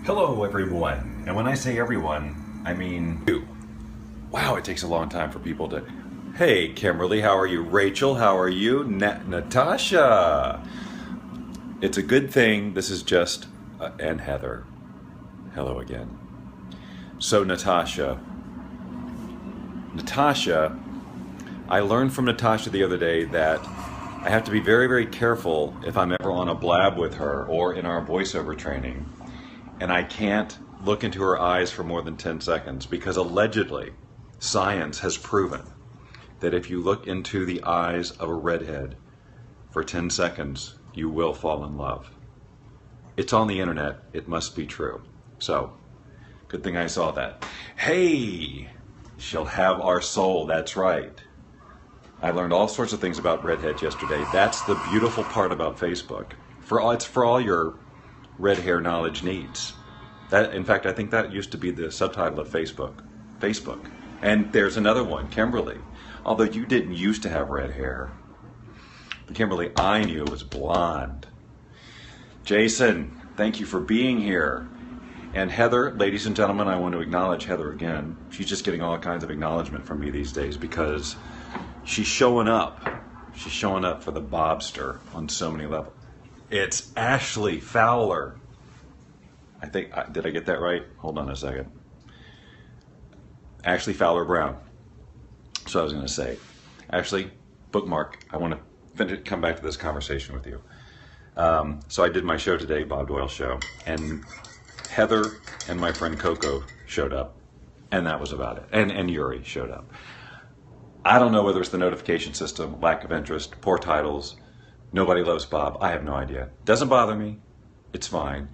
Hello everyone, and when I say everyone, I mean you. Wow, it takes a long time for people to... Hey Kimberly, how are you? Rachel, how are you? Natasha! It's a good thing this is just... and Heather. Hello again. So Natasha, I learned from Natasha the other day that I have to be very, very careful if I'm ever on a blab with her or in our voiceover training. And I can't look into her eyes for more than 10 seconds because allegedly science has proven that if you look into the eyes of a redhead for 10 seconds, you will fall in love. It's on the internet. It must be true. So, good thing I saw that. Hey, she'll have our soul. That's right. I learned all sorts of things about redheads yesterday. That's the beautiful part about Facebook. It's for all your red hair knowledge needs. That, in fact, I think that used to be the subtitle of Facebook. And there's another one, Kimberly. Although you didn't used to have red hair. The Kimberly I knew was blonde. Jason, thank you for being here. And Heather, ladies and gentlemen, I want to acknowledge Heather again. She's just getting all kinds of acknowledgement from me these days because she's showing up. She's showing up for the Bobster on so many levels. It's Ashley Fowler. I think, did I get that right? Hold on a second. Ashley Fowler Brown. So I was going to say, Ashley, bookmark. I want to come back to this conversation with you. So I did my show today, Bob Doyle Show, and Heather and my friend Coco showed up, and that was about it. And Yuri showed up. I don't know whether it's the notification system, lack of interest, poor titles, nobody loves Bob. I have no idea. Doesn't bother me. It's fine.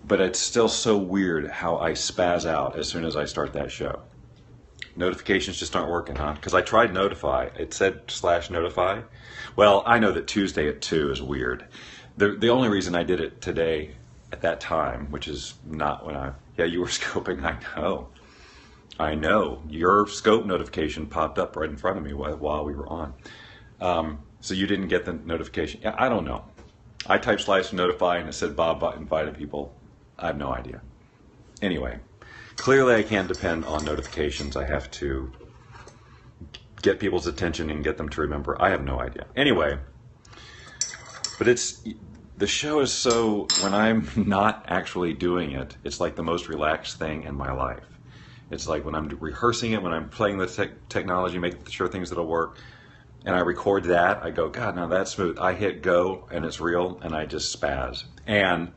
But it's still so weird how I spaz out as soon as I start that show. Notifications just aren't working, huh? Because I tried Notify. It said /notify. Well, I know that Tuesday at 2 is weird. The only reason I did it today at that time, which is not when yeah, you were scoping, I know. Your scope notification popped up right in front of me while we were on. So you didn't get the notification. Yeah, I don't know. I typed /notify and it said Bob invited people. I have no idea. Anyway, clearly I can't depend on notifications. I have to get people's attention and get them to remember. I have no idea. Anyway, but the show is so, when I'm not actually doing it, it's like the most relaxed thing in my life. It's like when I'm rehearsing it, when I'm playing the technology, making sure things that'll work, and I record that, I go, God, now that's smooth. I hit go, and it's real, and I just spaz. And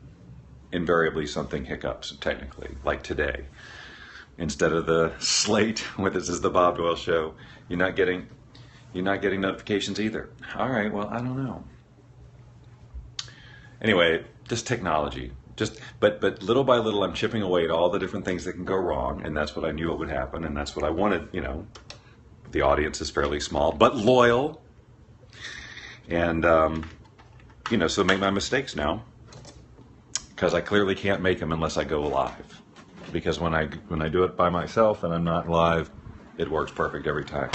invariably something hiccups, technically, like today. Instead of the slate, where this is the Bob Doyle Show, you're not getting notifications either. All right, well, I don't know. Anyway, just technology. But little by little, I'm chipping away at all the different things that can go wrong, and that's what I knew it would happen, and that's what I wanted. The audience is fairly small, but loyal, and so make my mistakes now, because I clearly can't make them unless I go live. Because when I do it by myself and I'm not live, it works perfect every time.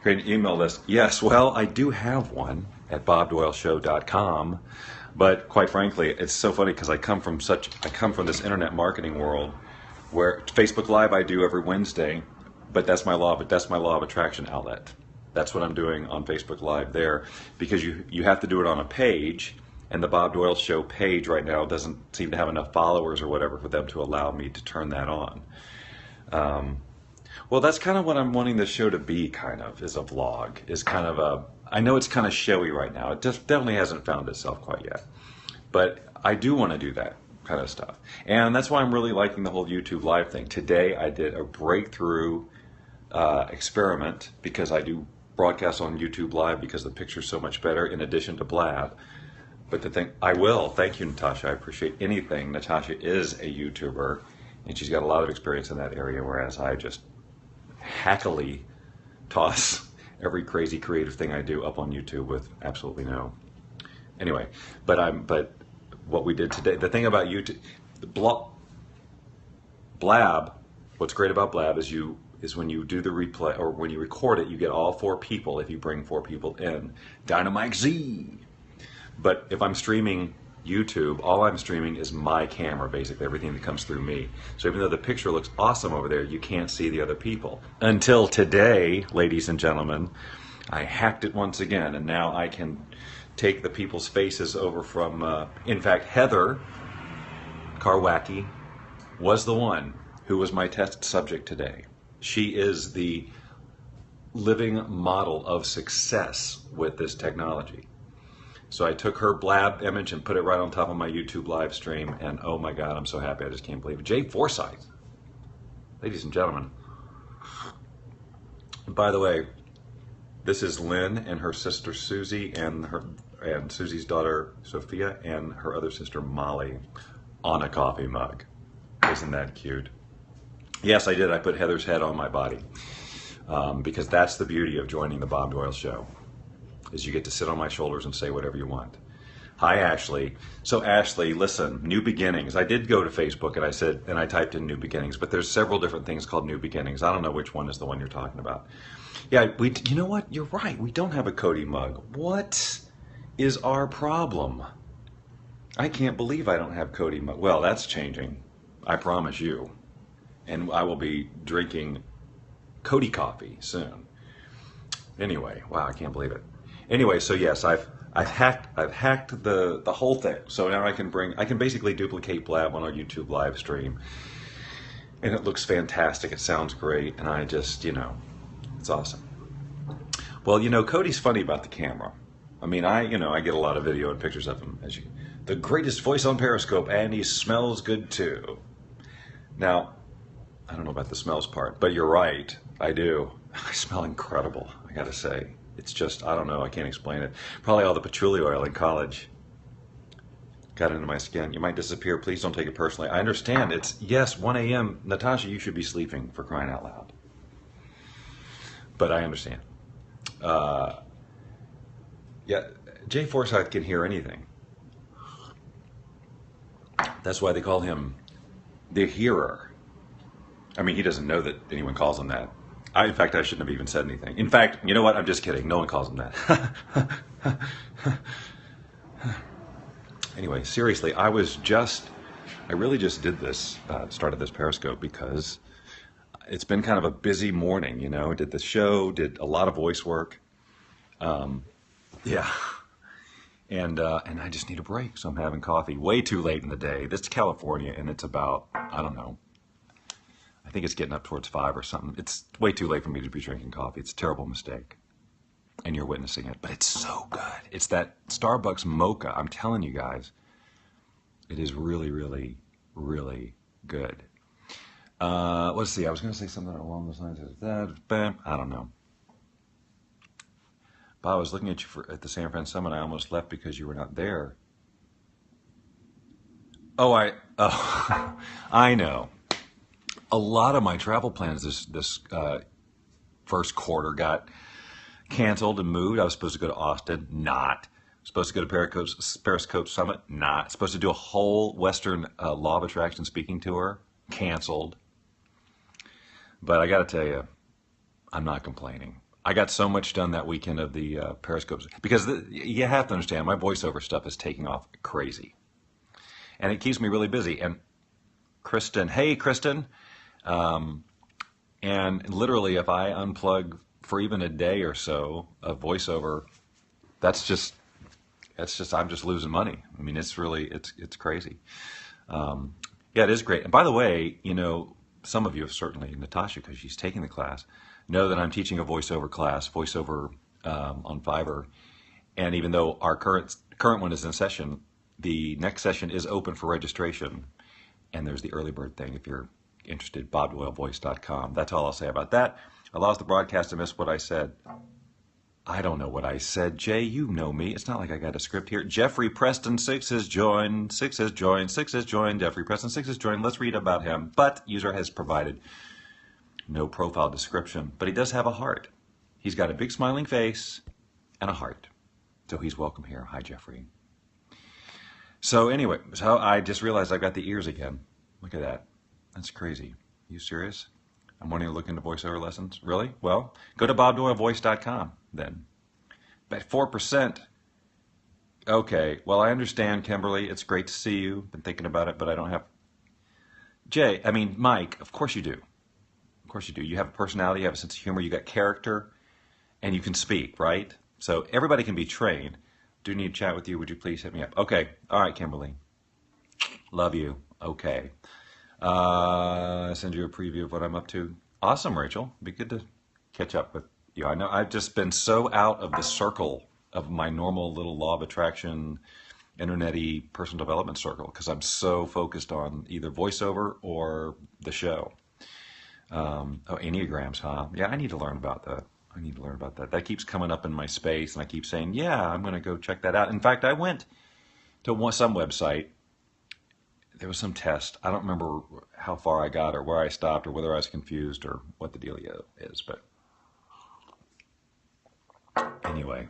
Create an email list. Yes, well, I do have one at bobdoyleshow.com. But quite frankly, it's so funny because I come from this internet marketing world where Facebook Live I do every Wednesday, but that's my law of attraction outlet. That's what I'm doing on Facebook Live there, because you have to do it on a page, and the Bob Doyle Show page right now doesn't seem to have enough followers or whatever for them to allow me to turn that on. Well, that's kind of what I'm wanting the show to be, kind of, is a vlog, is kind of I know it's kind of showy right now. It just definitely hasn't found itself quite yet. But I do want to do that kind of stuff. And that's why I'm really liking the whole YouTube Live thing. Today I did a breakthrough experiment, because I do broadcast on YouTube Live because the picture's so much better in addition to Blab. But thank you, Natasha. I appreciate anything. Natasha is a YouTuber, and she's got a lot of experience in that area, whereas I just hackily toss every crazy creative thing I do up on YouTube with absolutely no. Anyway, but what we did today, the thing about YouTube, Blab, what's great about Blab is when you do the replay, or when you record it, you get all 4 people if you bring 4 people in. Dynamite Z. But if I'm streaming YouTube, all I'm streaming is my camera, basically, everything that comes through me. So even though the picture looks awesome over there, you can't see the other people. Until today, ladies and gentlemen, I hacked it once again, and now I can take the people's faces over from, in fact, Heather Karwacki was the one who was my test subject today. She is the living model of success with this technology. So I took her blab image and put it right on top of my YouTube live stream, and oh my God, I'm so happy. I just can't believe it. Jay Forsyth, ladies and gentlemen. And by the way, this is Lynn and her sister Susie and Susie's daughter Sophia and her other sister Molly on a coffee mug. Isn't that cute? Yes, I did. I put Heather's head on my body because that's the beauty of joining the Bob Doyle Show, is you get to sit on my shoulders and say whatever you want. Hi, Ashley. So Ashley, listen, new beginnings. I did go to Facebook and I typed in new beginnings, but there's several different things called new beginnings. I don't know which one is the one you're talking about. Yeah, you know what? You're right. We don't have a Cody mug. What is our problem? I can't believe I don't have Cody mug. Well, that's changing. I promise you. And I will be drinking Cody coffee soon. Anyway, wow, I can't believe it. Anyway, so yes, I've hacked the whole thing. So now I can basically duplicate Blab on our YouTube live stream, and it looks fantastic. It sounds great, and I just, it's awesome. Well, Cody's funny about the camera. I mean, I get a lot of video and pictures of him as the greatest voice on Periscope, and he smells good too. Now, I don't know about the smells part, but you're right. I do. I smell incredible, I gotta say. It's just, I don't know, I can't explain it. Probably all the patchouli oil in college got into my skin. You might disappear. Please don't take it personally. I understand. It's, yes, 1 a.m. Natasha, you should be sleeping, for crying out loud. But I understand. Yeah, Jay Forsyth can hear anything. That's why they call him the hearer. I mean, he doesn't know that anyone calls him that. In fact, I shouldn't have even said anything. In fact, you know what? I'm just kidding. No one calls him that. Anyway, seriously, I really just did this, started this Periscope because it's been kind of a busy morning, Did the show, did a lot of voice work. Yeah. And I just need a break, so I'm having coffee way too late in the day. This is California, and it's about, I don't know, I think it's getting up towards 5 or something. It's way too late for me to be drinking coffee. It's a terrible mistake. And you're witnessing it. But it's so good. It's that Starbucks mocha. I'm telling you guys, it is really, really, really good. Let's see. I was going to say something along those lines. I don't know. Bob, I was looking at you at the San Fran Summit. I almost left because you were not there. I know. A lot of my travel plans this first quarter got canceled and moved. I was supposed to go to Austin, not. Supposed to go to Periscope Summit, not. Supposed to do a whole Western Law of Attraction speaking tour, canceled. But I got to tell you, I'm not complaining. I got so much done that weekend of the Periscopes because you have to understand, my voiceover stuff is taking off crazy, and it keeps me really busy. And Kristen, hey Kristen. And literally, if I unplug for even a day or so of voiceover, I'm just losing money. I mean, it's crazy. Yeah, it is great. And by the way, some of you have certainly, Natasha, because she's taking the class, know that I'm teaching a voiceover class, on Fiverr. And even though our current one is in session, the next session is open for registration. And there's the early bird thing if you're interested, bobdoylevoice.com. That's all I'll say about that. Allows the broadcast to miss what I said. I don't know what I said, Jay. You know me. It's not like I got a script here. Jeffrey Preston 6 has joined. 6 has joined. 6 has joined. Jeffrey Preston 6 has joined. Let's read about him. But user has provided no profile description. But he does have a heart. He's got a big smiling face and a heart. So he's welcome here. Hi, Jeffrey. So anyway, I just realized I've got the ears again. Look at that. That's crazy. Are you serious? I'm wanting to look into voiceover lessons. Really? Well, go to bobdoylevoice.com then. Bet 4% Okay. Well, I understand, Kimberly. It's great to see you. Been thinking about it, but I don't have Mike. Of course you do. Of course you do. You have a personality. You have a sense of humor. You got character, and you can speak, right? So everybody can be trained. Do need to chat with you. Would you please hit me up? Okay. All right, Kimberly. Love you. Okay. Send you a preview of what I'm up to. Awesome, Rachel. Be good to catch up with you. I know I've just been so out of the circle of my normal little law of attraction, internet-y personal development circle because I'm so focused on either voiceover or the show. Oh, Enneagrams, huh? Yeah, I need to learn about that. I need to learn about that. That keeps coming up in my space, and I keep saying, yeah, I'm going to go check that out. In fact, I went to some website. There was some test. I don't remember how far I got or where I stopped or whether I was confused or what the dealio is. But anyway,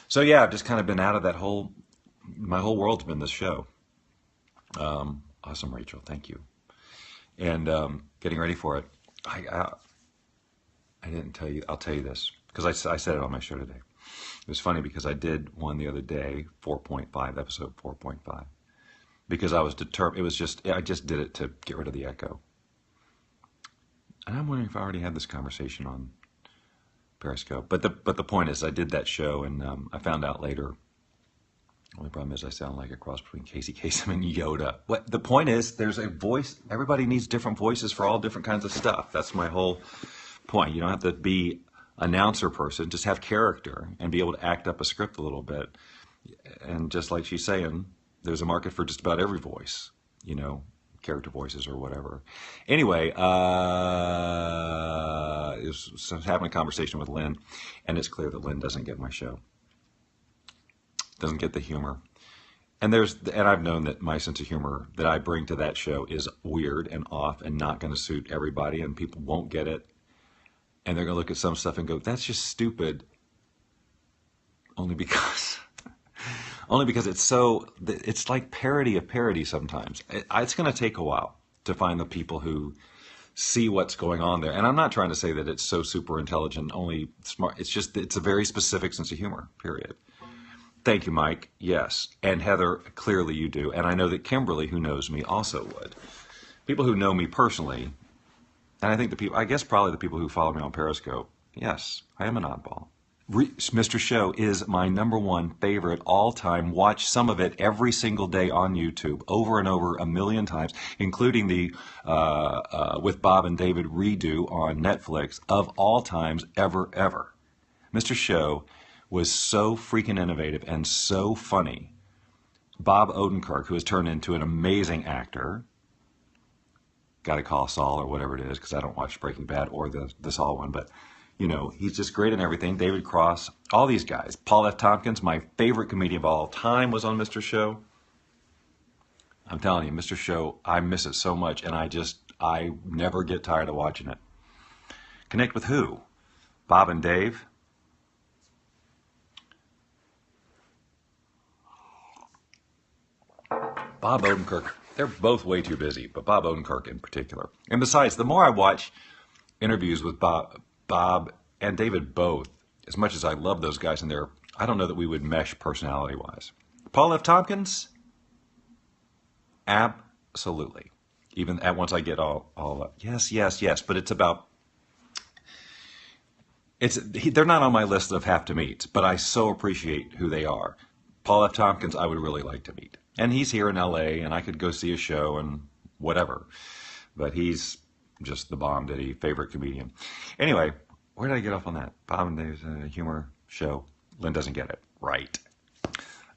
so yeah, I've just kind of been out of that my whole world's been this show. Awesome, Rachel. Thank you. And getting ready for it. I didn't tell you. I'll tell you this because I said it on my show today. It was funny because I did one the other day, 4.5, episode 4.5. Because I was determined. I just did it to get rid of the echo. And I'm wondering if I already had this conversation on Periscope. But the point is, I did that show, and I found out later. The only problem is I sound like a cross between Casey Kasem and Yoda. What the point is, there's a voice. Everybody needs different voices for all different kinds of stuff. That's my whole point. You don't have to be announcer person. Just have character and be able to act up a script a little bit. And just like she's saying, there's a market for just about every voice, character voices or whatever. Anyway, I was having a conversation with Lynn, and it's clear that Lynn doesn't get my show, doesn't get the humor. And I've known that my sense of humor that I bring to that show is weird and off and not going to suit everybody, and people won't get it. And they're going to look at some stuff and go, that's just stupid, only because it's like parody of parody sometimes. It's going to take a while to find the people who see what's going on there. And I'm not trying to say that it's so super intelligent, only smart. It's a very specific sense of humor, period. Thank you, Mike. Yes. And Heather, clearly you do. And I know that Kimberly, who knows me, also would. People who know me personally, and I guess probably the people who follow me on Periscope, yes, I am an oddball. Mr. Show is my #1 favorite all-time. Watch some of it every single day on YouTube, over and over a million times, including the with Bob and David redo on Netflix of all times ever. Mr. Show was so freaking innovative and so funny. Bob Odenkirk, who has turned into an amazing actor, got to call Saul or whatever it is because I don't watch Breaking Bad or the Saul one, but he's just great in everything. David Cross, all these guys. Paul F. Tompkins, my favorite comedian of all time, was on Mr. Show. I'm telling you, Mr. Show, I miss it so much, and I never get tired of watching it. Connect with who? Bob and Dave? Bob Odenkirk. They're both way too busy, but Bob Odenkirk in particular. And besides, the more I watch interviews with Bob and David both, as much as I love those guys, I don't know that we would mesh personality-wise. Paul F. Tompkins? Absolutely. Even once I get all up. Yes. But it's about... They're not on my list of have to meet, but I so appreciate who they are. Paul F. Tompkins, I would really like to meet. And he's here in L.A., and I could go see a show and whatever. But he's just the bomb Diddy, favorite comedian. Anyway, where did I get off on that? Bob and Dave's humor show. Lynn doesn't get it. Right.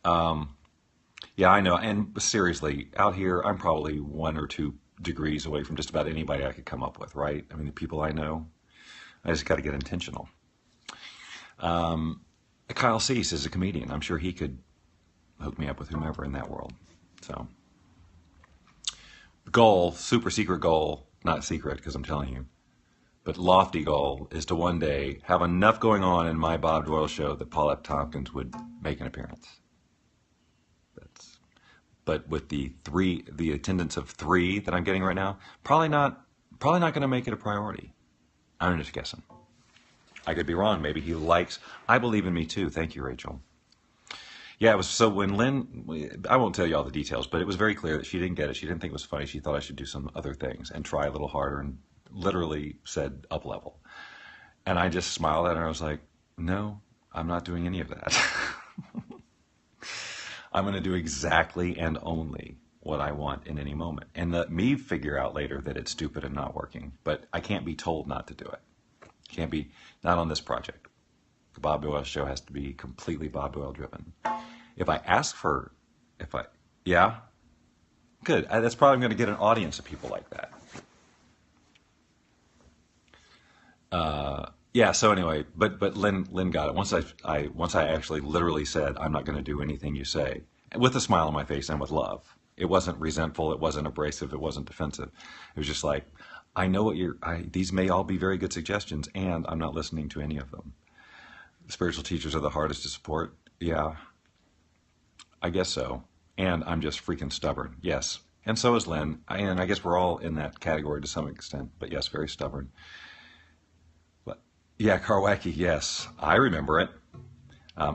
Yeah, I know. And seriously, out here, I'm probably 1 or 2 degrees away from just about anybody I could come up with, right? I mean, the people I know, I just got to get intentional. Kyle Cease is a comedian. I'm sure he could hook me up with whomever in that world. So, goal, super secret goal, not secret because I'm telling you, but lofty goal is to one day have enough going on in my Bob Doyle show that Paul F. Tompkins would make an appearance. But with the attendance of 3 that I'm getting right now, probably not going to make it a priority. I'm just guessing. I could be wrong. Maybe he likes. I believe in me too. Thank you, Rachel. Yeah, it was so when Lynn, I won't tell you all the details, but it was very clear that she didn't get it. She didn't think it was funny. She thought I should do some other things and try a little harder and literally said up level. And I just smiled at her. I was like, no, I'm not doing any of that. I'm going to do exactly and only what I want in any moment. And let me figure out later that it's stupid and not working. But I can't be told not to do it. Can't be, not on this project. The Bob Doyle show has to be completely Bob Doyle driven. If I ask for, yeah, good. That's probably going to get an audience of people like that. Yeah. So anyway, but Lynn got it. Once I actually literally said, I'm not going to do anything you say, with a smile on my face and with love. It wasn't resentful. It wasn't abrasive. It wasn't defensive. It was just like, I know what these may all be very good suggestions, and I'm not listening to any of them. Spiritual teachers are the hardest to support. Yeah, I guess so. And I'm just freaking stubborn. Yes. And so is Lynn. And I guess we're all in that category to some extent. But yes, very stubborn. But yeah, Karwacki, yes. I remember it.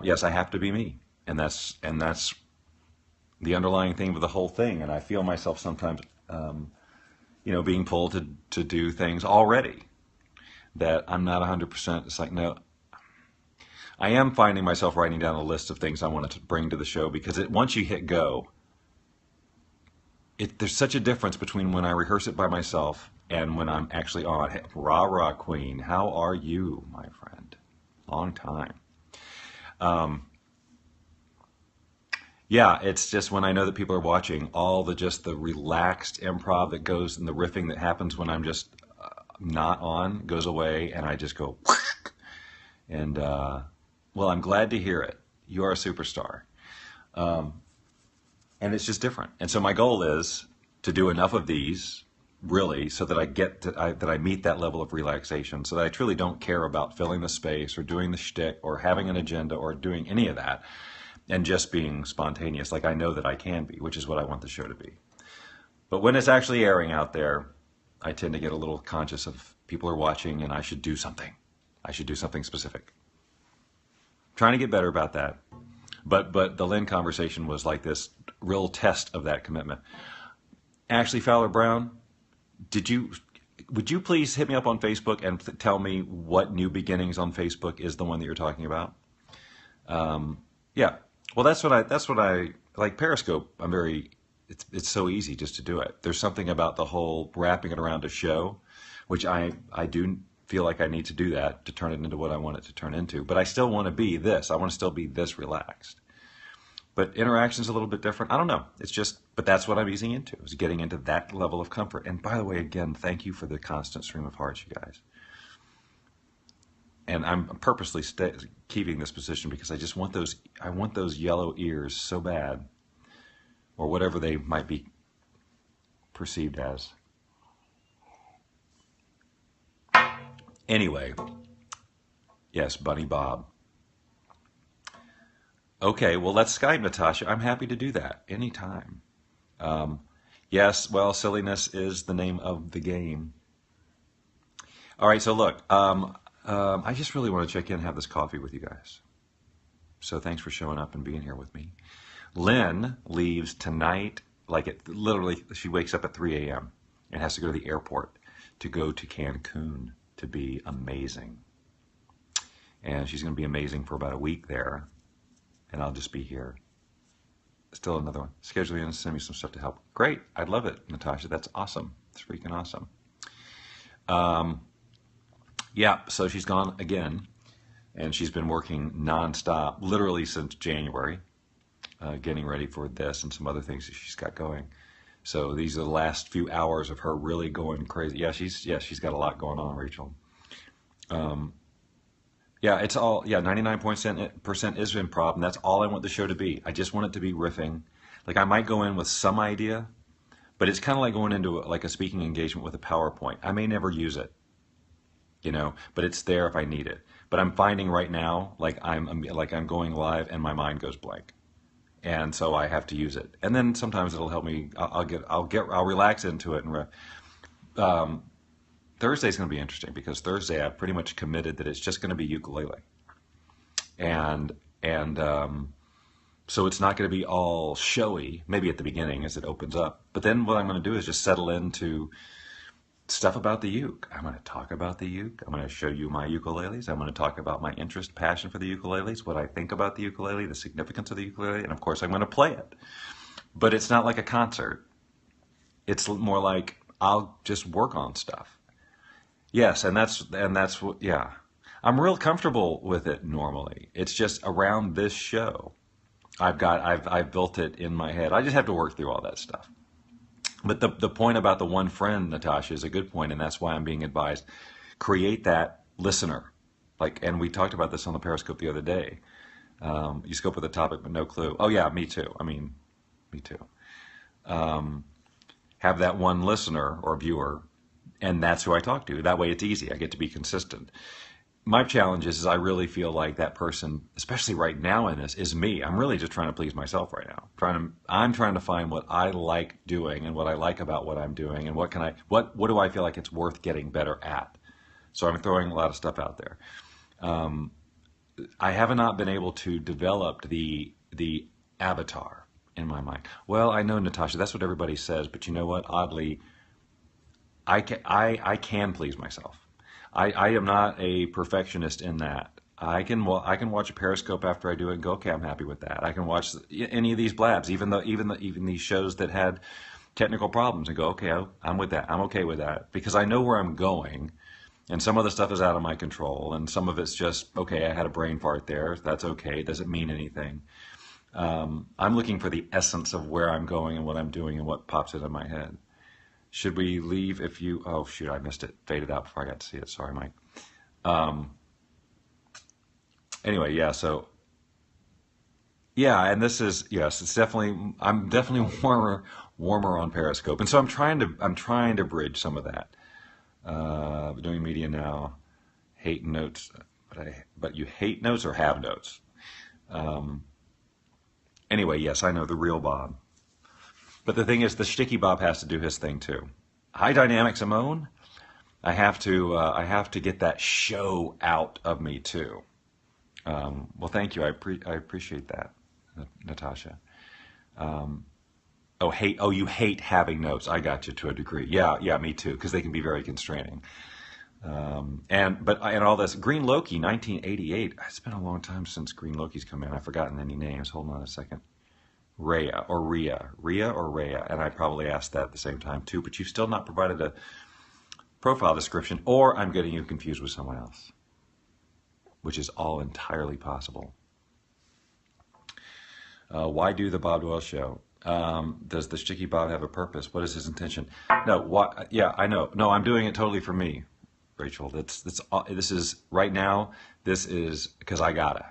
Yes, I have to be me. And that's the underlying theme of the whole thing. And I feel myself sometimes, being pulled to do things already that I'm not 100%. It's like, no. I am finding myself writing down a list of things I want to bring to the show because once you hit go, there's such a difference between when I rehearse it by myself and when I'm actually on. Hey, rah, rah, queen. How are you, my friend? Long time. Yeah, it's just when I know that people are watching, all the relaxed improv that goes and the riffing that happens when I'm just not on goes away and I just go and well, I'm glad to hear it. You are a superstar. And it's just different. And so my goal is to do enough of these, really, so that I meet that level of relaxation, so that I truly don't care about filling the space or doing the shtick or having an agenda or doing any of that, and just being spontaneous like I know that I can be, which is what I want the show to be. But when it's actually airing out there, I tend to get a little conscious of people are watching and I should do something. I should do something specific. Trying to get better about that. But the Lynn conversation was like this real test of that commitment. Ashley Fowler Brown, would you please hit me up on Facebook and tell me what New Beginnings on Facebook is the one that you're talking about? Yeah. Well, that's what I like. Periscope. It's so easy just to do it. There's something about the whole wrapping it around a show, which I do feel like I need to do that to turn it into what I want it to turn into. But I still want to be this. I want to still be this relaxed. But interaction's a little bit different. I don't know. But that's what I'm easing into, is getting into that level of comfort. And by the way, again, thank you for the constant stream of hearts, you guys. And I'm purposely keeping this position because I want those yellow ears so bad, or whatever they might be perceived as. Anyway, yes, Bunny Bob. Okay, well, let's Skype, Natasha. I'm happy to do that anytime. Yes, well, silliness is the name of the game. All right, so look, I just really want to check in and have this coffee with you guys. So thanks for showing up and being here with me. Lynn leaves tonight, literally, she wakes up at 3 a.m. and has to go to the airport to go to Cancun to be amazing. And she's going to be amazing for about a week there. And I'll just be here. Still another one. Scheduling and send me some stuff to help. Great. I love it, Natasha. That's awesome. It's freaking awesome. Yeah, so she's gone again. And she's been working nonstop, literally since January, getting ready for this and some other things that she's got going. So these are the last few hours of her really going crazy. Yeah, she's got a lot going on, Rachel. Yeah, it's all, 99% is improv, and that's all I want the show to be. I just want it to be riffing. Like, I might go in with some idea, but it's kind of like going into a speaking engagement with a PowerPoint. I may never use it, but it's there if I need it. But I'm finding right now, I'm going live and my mind goes blank. And so I have to use it. And then sometimes it'll help me, I'll relax into it. And Thursday's going to be interesting because Thursday I've pretty much committed that it's just going to be ukulele. And So it's not going to be all showy, maybe at the beginning as it opens up. But then what I'm going to do is just settle into stuff about the uke. I'm going to talk about the uke. I'm going to show you my ukuleles. I'm going to talk about my interest, passion for the ukuleles, what I think about the ukulele, the significance of the ukulele, and of course I'm going to play it. But it's not like a concert. It's more like I'll just work on stuff. Yes, and that's what, yeah. I'm real comfortable with it normally. It's just around this show. I've built it in my head. I just have to work through all that stuff. But the point about the one friend, Natasha, is a good point, and that's why I'm being advised. Create that listener. And we talked about this on the Periscope the other day. You scope with the topic, but no clue. Oh yeah, me too. I mean, me too. Have that one listener or viewer, and that's who I talk to. That way it's easy. I get to be consistent. My challenge is I really feel like that person, especially right now in this, is me. I'm really just trying to please myself right now. I'm trying to find what I like doing and what I like about what I'm doing and what do I feel like it's worth getting better at. So I'm throwing a lot of stuff out there. I have not been able to develop the avatar in my mind. Well, I know, Natasha, that's what everybody says, but you know what? Oddly, I can please myself. I am not a perfectionist in that. I can watch a Periscope after I do it and go, okay, I'm happy with that. I can watch any of these blabs, even these shows that had technical problems, and go, okay, I'm with that. I'm okay with that because I know where I'm going, and some of the stuff is out of my control, and some of it's just, okay, I had a brain fart there. That's okay. It doesn't mean anything. I'm looking for the essence of where I'm going and what I'm doing and what pops into my head. Should we leave if you... Oh, shoot, I missed it. Faded out before I got to see it. Sorry, Mike. Anyway, yeah, so... Yeah, and this is... Yes, it's definitely... I'm definitely warmer on Periscope. And so I'm trying to bridge some of that. Doing media now. Hate notes. But you hate notes or have notes? Anyway, yes, I know, the real Bob. But the thing is, the shticky Bob has to do his thing too. High Dynamic Simone, I have to get that show out of me too. Well, thank you. I appreciate that, Natasha. You hate having notes. I got you to a degree. Yeah, me too, because they can be very constraining. And all this Green Loki, 1988. It's been a long time since Green Loki's come in. I've forgotten any names. Hold on a second. Rhea, and I probably asked that at the same time too, but you've still not provided a profile description, or I'm getting you confused with someone else, which is all entirely possible. Why do the Bob Doyle Show? Does the Sticky Bob have a purpose? What is his intention? No, yeah, I know. No, I'm doing it totally for me, Rachel. This is right now. This is because I gotta,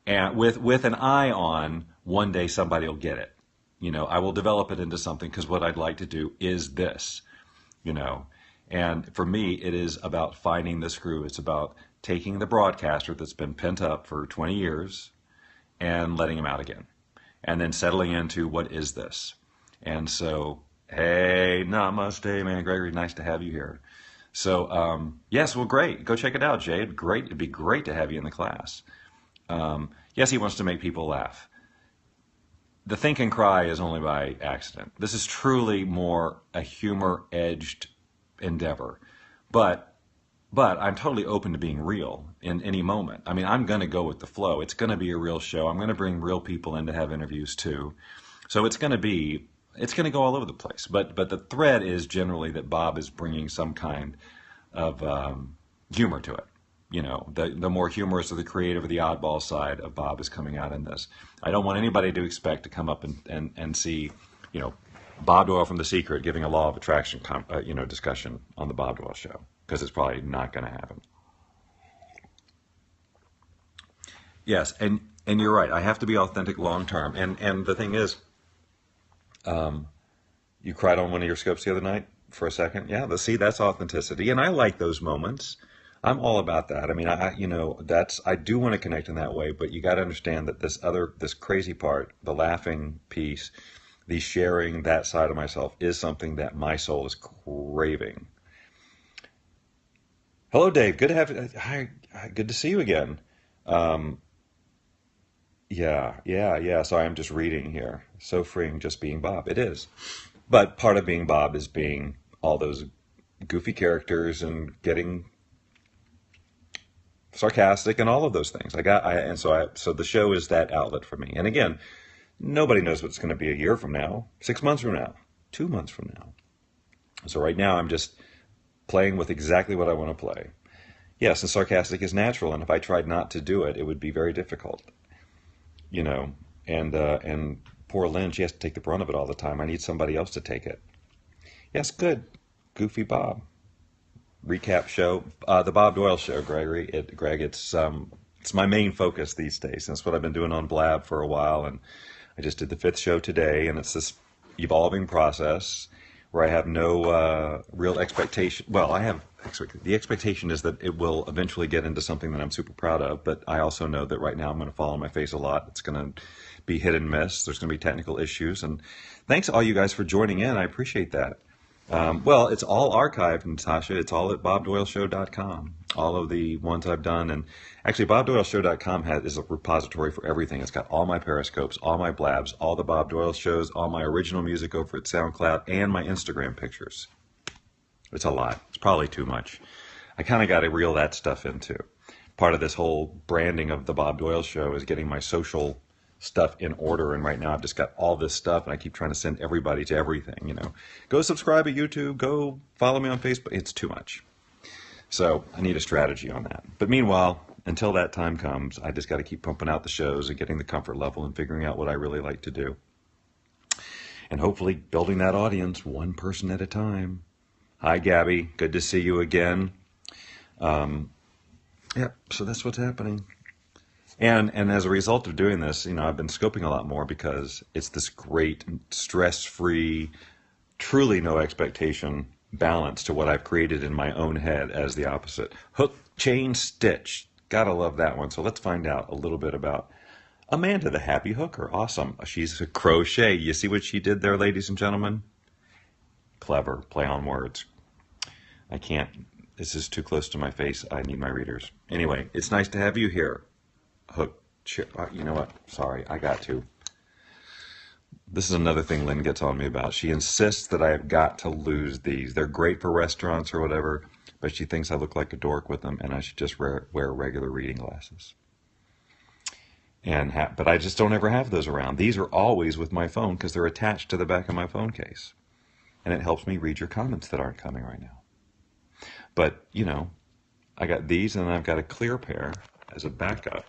and with an eye on. One day somebody will get it. I will develop it into something because what I'd like to do is this, And for me, it is about finding the screw. It's about taking the broadcaster that's been pent up for 20 years and letting him out again. And then settling into what is this? And so, hey, namaste, man. Gregory, nice to have you here. So, yes, well, great. Go check it out, Jay. It'd be great to have you in the class. Yes, he wants to make people laugh. The think and cry is only by accident. This is truly more a humor-edged endeavor. But I'm totally open to being real in any moment. I mean, I'm going to go with the flow. It's going to be a real show. I'm going to bring real people in to have interviews too. So it's going to go all over the place. But the thread is generally that Bob is bringing some kind of humor to it. The more humorous or the creative or the oddball side of Bob is coming out in this. I don't want anybody to expect to come up and see, Bob Doyle from The Secret giving a law of attraction, discussion on the Bob Doyle Show, because it's probably not going to happen. Yes, and you're right. I have to be authentic long term. And the thing is, you cried on one of your scopes the other night for a second. Yeah, that's authenticity, and I like those moments. I'm all about that. I mean, I do want to connect in that way, but you got to understand that this crazy part, the laughing piece, the sharing that side of myself is something that my soul is craving. Hello, Dave. Good to have you. Hi. Good to see you again. Yeah. So I'm just reading here. So freeing just being Bob. It is. But part of being Bob is being all those goofy characters and getting sarcastic and all of those things. So the show is that outlet for me. And again, nobody knows what's going to be a year from now, 6 months from now, 2 months from now. So right now I'm just playing with exactly what I want to play. Yes, and sarcastic is natural, and if I tried not to do it, it would be very difficult. You know, and poor Lynn, she has to take the brunt of it all the time. I need somebody else to take it. Yes, good. Goofy Bob. Recap show. The Bob Doyle Show, Greg, it's my main focus these days. That's what I've been doing on Blab for a while, and I just did the 5th show today, and it's this evolving process where I have no real expectation. Well, the expectation is that it will eventually get into something that I'm super proud of, but I also know that right now I'm going to fall on my face a lot. It's going to be hit and miss. There's going to be technical issues, and thanks to all you guys for joining in. I appreciate that. Well, it's all archived, Natasha. It's all at bobdoyleshow.com. All of the ones I've done, and actually bobdoyleshow.com is a repository for everything. It's got all my Periscopes, all my Blabs, all the Bob Doyle shows, all my original music over at SoundCloud, and my Instagram pictures. It's a lot. It's probably too much. I kind of got to reel that stuff in too. Part of this whole branding of the Bob Doyle Show is getting my social stuff in order, and right now I've just got all this stuff, and I keep trying to send everybody to everything. You know, go subscribe at YouTube, go follow me on Facebook. It's too much. So I need a strategy on that. But meanwhile, until that time comes, I just got to keep pumping out the shows and getting the comfort level and figuring out what I really like to do. And hopefully building that audience one person at a time. Hi, Gabby. Good to see you again. So that's what's happening. And as a result of doing this, you know, I've been scoping a lot more because it's this great stress-free, truly no expectation balance to what I've created in my own head as the opposite. Hook, chain, stitch. Gotta love that one. So let's find out a little bit about Amanda, the happy hooker. Awesome. She's a crochet. You see what she did there, ladies and gentlemen? Clever. Play on words. I can't. This is too close to my face. I need my readers. Anyway, it's nice to have you here. Hook. You know what? Sorry, I got to. This is another thing Lynn gets on me about. She insists that I have got to lose these. They're great for restaurants or whatever, but she thinks I look like a dork with them, and I should just wear regular reading glasses. But I just don't ever have those around. These are always with my phone because they're attached to the back of my phone case, and it helps me read your comments that aren't coming right now. But, you know, I got these, and then I've got a clear pair as a backup.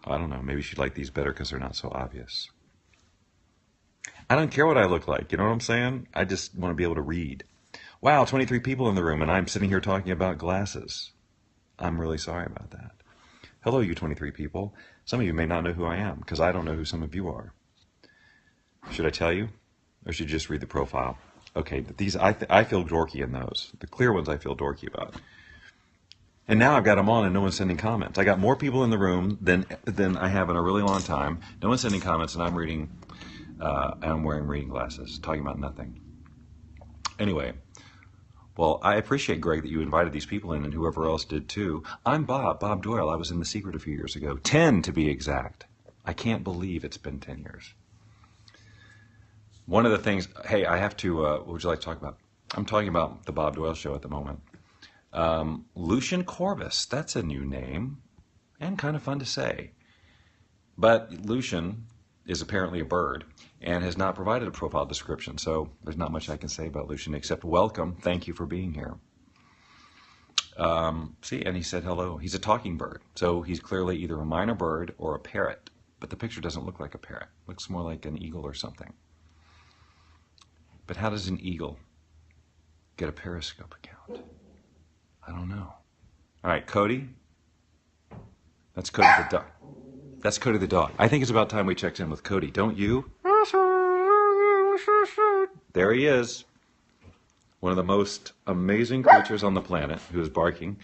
I don't know. Maybe she'd like these better because they're not so obvious. I don't care what I look like. You know what I'm saying? I just want to be able to read. Wow, 23 people in the room, and I'm sitting here talking about glasses. I'm really sorry about that. Hello, you 23 people. Some of you may not know who I am because I don't know who some of you are. Should I tell you? Or should you just read the profile? Okay, but these, I feel dorky in those. The clear ones I feel dorky about. And now I've got them on and no one's sending comments. I got more people in the room than I have in a really long time. No one's sending comments, and I'm reading, and I'm wearing reading glasses, talking about nothing. Anyway, well, I appreciate, Greg, that you invited these people in, and whoever else did too. I'm Bob Doyle. I was in The Secret a few years ago. 10 to be exact. I can't believe it's been 10 years. One of the things, hey, I have to, what would you like to talk about? I'm talking about the Bob Doyle Show at the moment. Lucien Corvus, that's a new name and kind of fun to say. But Lucien is apparently a bird and has not provided a profile description, so there's not much I can say about Lucien except welcome, thank you for being here. See, and he said hello. He's a talking bird, so he's clearly either a minor bird or a parrot, but the picture doesn't look like a parrot. It looks more like an eagle or something. But how does an eagle get a Periscope account? I don't know. All right, Cody. That's Cody the dog. That's Cody the dog. I think it's about time we checked in with Cody, don't you? There he is. One of the most amazing creatures on the planet who is barking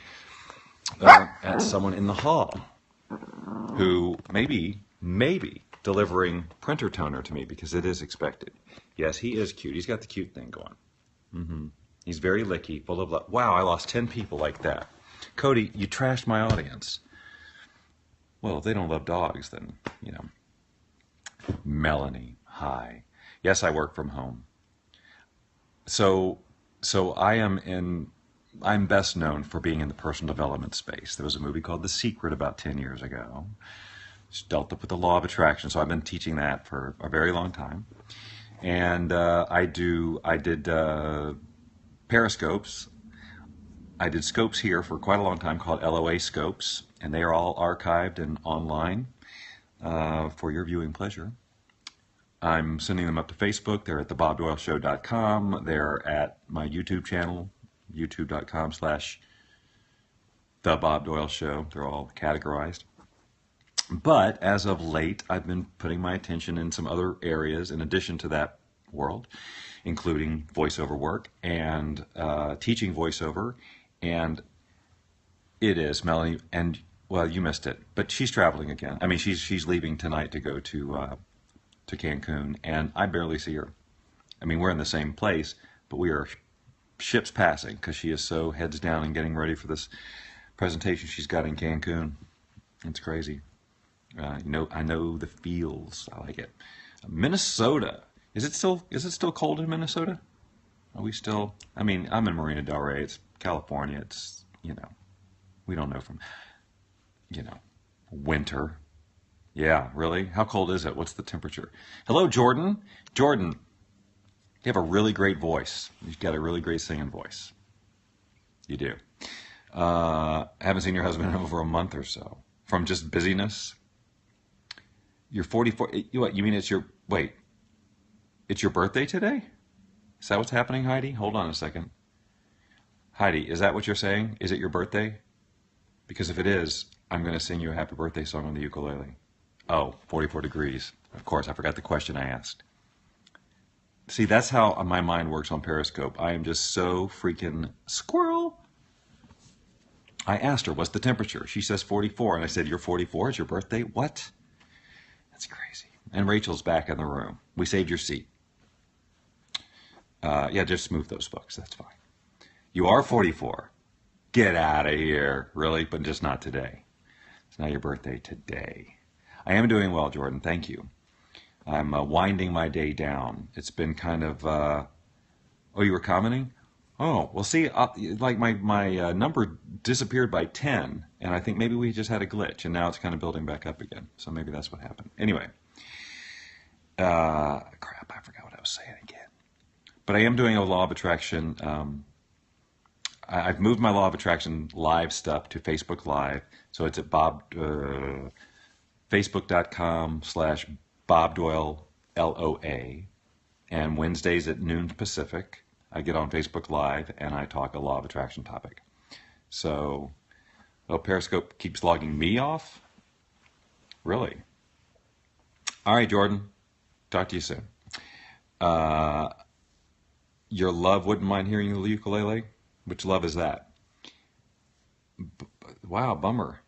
at someone in the hall who maybe delivering printer toner to me because it is expected. Yes, he is cute. He's got the cute thing going. He's very licky, full of love. Wow, I lost 10 people like that. Cody, you trashed my audience. Well, if they don't love dogs, then, you know. Melanie, hi. Yes, I work from home. So, I'm best known for being in the personal development space. There was a movie called The Secret about 10 years ago. It's dealt up with the law of attraction, so I've been teaching that for a very long time. And I did Periscopes. I did scopes here for quite a long time called LOA scopes, and they are all archived and online for your viewing pleasure. I'm sending them up to Facebook. They're at thebobdoyleshow.com. They're at my YouTube channel, youtube.com/The Bob Doyle Show. They're all categorized. But as of late, I've been putting my attention in some other areas in addition to that world, including voiceover work and teaching voiceover. And it is, Melanie, and well, you missed it, but she's traveling again. I mean, she's leaving tonight to go to Cancun, and I barely see her. I mean, we're in the same place, but we are ships passing because she is so heads down and getting ready for this presentation she's got in Cancun. It's crazy. I know the feels. I like it. Minnesota. Is it still cold in Minnesota? Are we still? I mean, I'm in Marina Del Rey. It's California. It's, we don't know from, winter. Yeah, really? How cold is it? What's the temperature? Hello, Jordan. Jordan, you have a really great voice. You've got a really great singing voice. You do. I haven't seen your husband in over a month or so. From just busyness? You're 44. You mean it's your birthday today? Is that what's happening, Heidi? Hold on a second. Heidi, is that what you're saying? Is it your birthday? Because if it is, I'm going to sing you a happy birthday song on the ukulele. Oh, 44 degrees. Of course, I forgot the question I asked. See, that's how my mind works on Periscope. I am just so freaking squirrel. I asked her, what's the temperature? She says 44. And I said, you're 44? It's your birthday? What? That's crazy. And Rachel's back in the room. We saved your seat. Yeah, just move those books. That's fine. You are 44. Get out of here. Really? But just not today. It's not your birthday today. I am doing well, Jordan. Thank you. I'm winding my day down. It's been kind of... oh, you were commenting? Oh, well, see, like my number disappeared by 10, and I think maybe we just had a glitch, and now it's kind of building back up again. So maybe that's what happened. Anyway. Crap, I forgot what I was saying again. But I am doing a law of attraction. I've moved my law of attraction live stuff to Facebook Live. So it's at Facebook.com/Bob Doyle LOA. And Wednesdays at noon Pacific, I get on Facebook Live and I talk a law of attraction topic. So, well, Periscope keeps logging me off? Really? All right, Jordan. Talk to you soon. Your love wouldn't mind hearing the ukulele? Which love is that? Wow, bummer.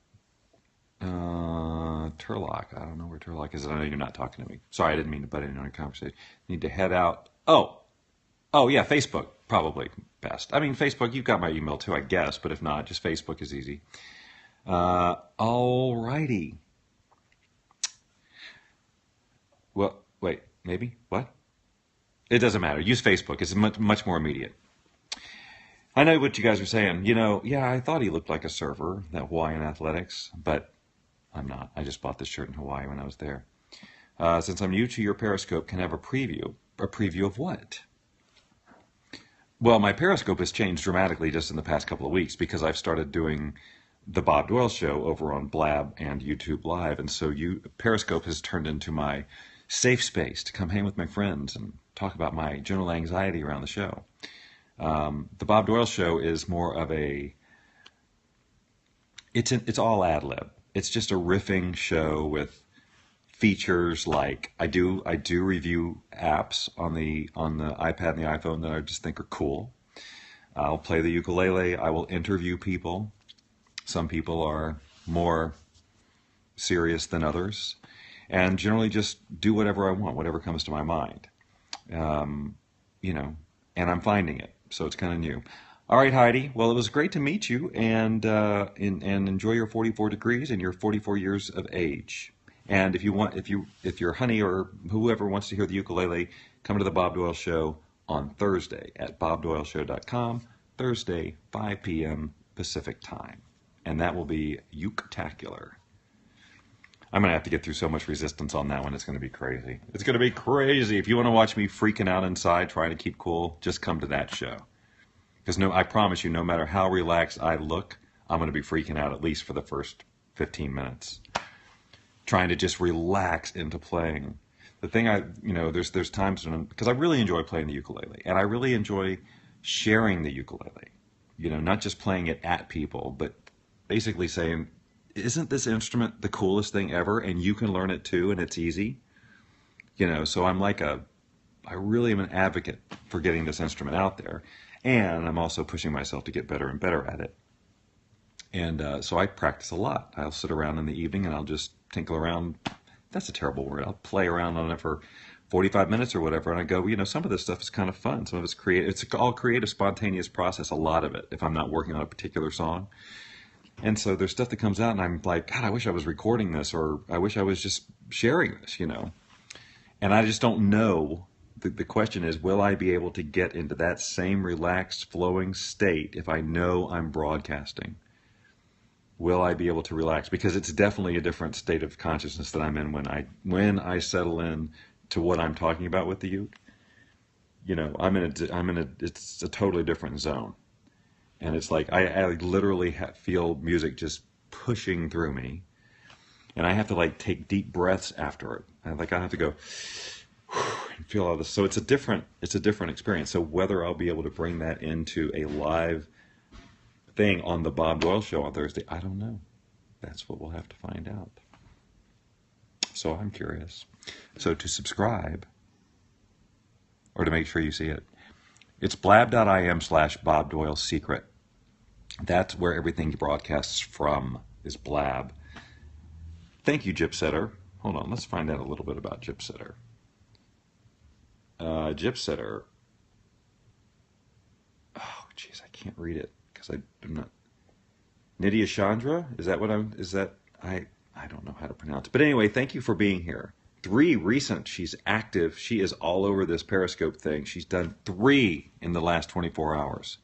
Turlock. I don't know where Turlock is. I know you're not talking to me. Sorry, I didn't mean to butt in on a conversation. Need to head out. Oh, yeah, Facebook. Probably best. I mean, Facebook, you've got my email too, I guess. But if not, just Facebook is easy. All righty. Well, wait, maybe? What? It doesn't matter. Use Facebook. It's much more immediate. I know what you guys are saying. Yeah, I thought he looked like a surfer, that Hawaiian Athletics, but I'm not. I just bought this shirt in Hawaii when I was there. Since I'm new to your Periscope, can I have a preview? A preview of what? Well, my Periscope has changed dramatically just in the past couple of weeks because I've started doing the Bob Doyle Show over on Blab and YouTube Live, and so Periscope has turned into my safe space to come hang with my friends and talk about my general anxiety around the show. The Bob Doyle Show is more of it's all ad lib. It's just a riffing show with features like I do review apps on the iPad and the iPhone that I just think are cool. I'll play the ukulele. I will interview people. Some people are more serious than others, and generally just do whatever I want, whatever comes to my mind. And I'm finding it. So it's kind of new. All right, Heidi. Well, it was great to meet you, and enjoy your 44 degrees and your 44 years of age. And if your honey or whoever wants to hear the ukulele, come to the Bob Doyle Show on Thursday at bobdoyleshow.com. Thursday, 5 p.m. Pacific time, and that will be uke-tacular. I'm going to have to get through so much resistance on that one. It's going to be crazy. It's going to be crazy. If you want to watch me freaking out inside trying to keep cool, just come to that show. Because I promise you, no matter how relaxed I look, I'm going to be freaking out at least for the first 15 minutes. Trying to just relax into playing. The thing there's times when, because I really enjoy playing the ukulele, and I really enjoy sharing the ukulele. Not just playing it at people, but basically saying, isn't this instrument the coolest thing ever? And you can learn it too, and it's easy. So I really am an advocate for getting this instrument out there. And I'm also pushing myself to get better and better at it. And so I practice a lot. I'll sit around in the evening and I'll just tinkle around. That's a terrible word. I'll play around on it for 45 minutes or whatever. And I go, some of this stuff is kind of fun. Some of it's creative. It's all creative, spontaneous process, a lot of it, if I'm not working on a particular song. And so there's stuff that comes out and I'm like, God, I wish I was recording this, or I wish I was just sharing this, And I just don't know. The question is, will I be able to get into that same relaxed, flowing state if I know I'm broadcasting? Will I be able to relax? Because it's definitely a different state of consciousness that I'm in when I settle in to what I'm talking about with the uke. It's a totally different zone. And it's like I literally feel music just pushing through me. And I have to take deep breaths after it. I have to go and feel all this. So it's a different experience. So whether I'll be able to bring that into a live thing on the Bob Doyle Show on Thursday, I don't know. That's what we'll have to find out. So I'm curious. So to subscribe, or to make sure you see it, it's blab.im/Bob Doyle Secret. That's where everything broadcasts from, is Blab. Thank you, Gypsetter. Hold on, let's find out a little bit about Gypsetter. Gypsetter. Oh, jeez, I can't read it because I'm not. Nydia Chandra? I don't know how to pronounce it. But anyway, thank you for being here. 3 recent. She's active. She is all over this Periscope thing. She's done 3 in the last 24 hours.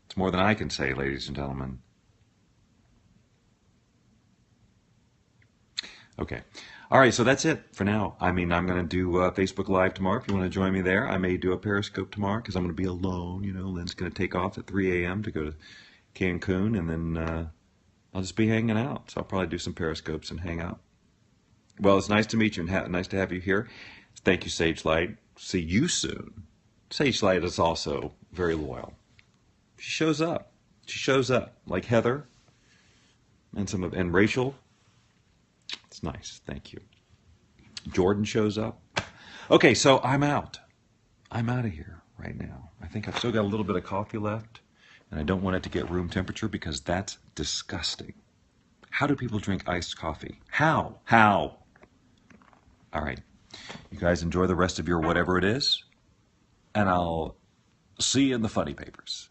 It's more than I can say, ladies and gentlemen. Okay. All right, so that's it for now. I'm going to do Facebook Live tomorrow if you want to join me there. I may do a Periscope tomorrow because I'm going to be alone. Lynn's going to take off at 3 a.m. to go to Cancun, and then I'll just be hanging out. So I'll probably do some Periscopes and hang out. Well, it's nice to meet you and nice to have you here. Thank you, Sage Light. See you soon. Sage Light is also very loyal. She shows up. She shows up, like Heather and Rachel. It's nice. Thank you. Jordan shows up. Okay, so I'm out. I'm out of here right now. I think I've still got a little bit of coffee left, and I don't want it to get room temperature because that's disgusting. How do people drink iced coffee? How? All right. You guys enjoy the rest of your whatever it is, and I'll see you in the funny papers.